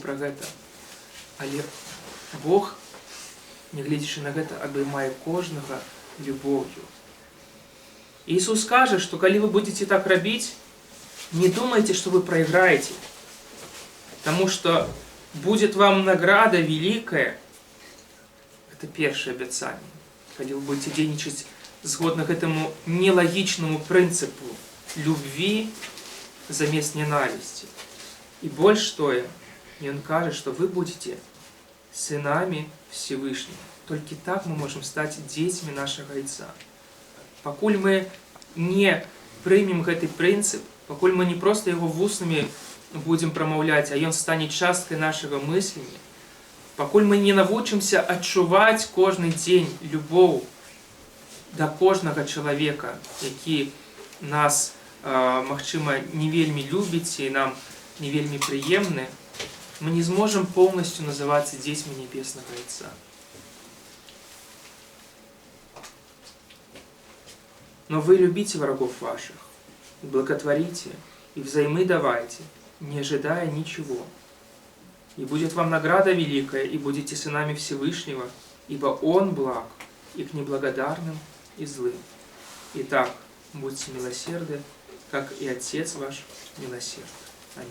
пра гэта. Але Бог, нягледзячы на гэта, абіймае кожнага любоўю. Иисус скажет, что когда вы будете так робить, не думайте, что вы проиграете, потому что будет вам награда великая. Это первое обещание. Когда вы будете действовать згодно к этому нелогичному принципу любви замест ненависти. И больше того, и он кажет, что вы будете сынами Всевышнего. Только так мы можем стать детьми нашего Отца. Покуль мы не примем этот принцип, покуль мы не просто его вуснами будем промовлять, а он станет часткой нашего мышления, покуль мы не научимся отчувать каждый день любовь до каждого человека, які нас, махчима, не вельми любить и нам не вельми приемны, мы не сможем полностью называться детьми Небесного Отца. Но вы любите врагов ваших, и благотворите, и взаймы давайте, не ожидая ничего. И будет вам награда великая, и будете сынами Всевышнего, ибо Он благ и к неблагодарным и злым. Итак, будьте милосердны, как и Отец ваш милосерд. Аминь.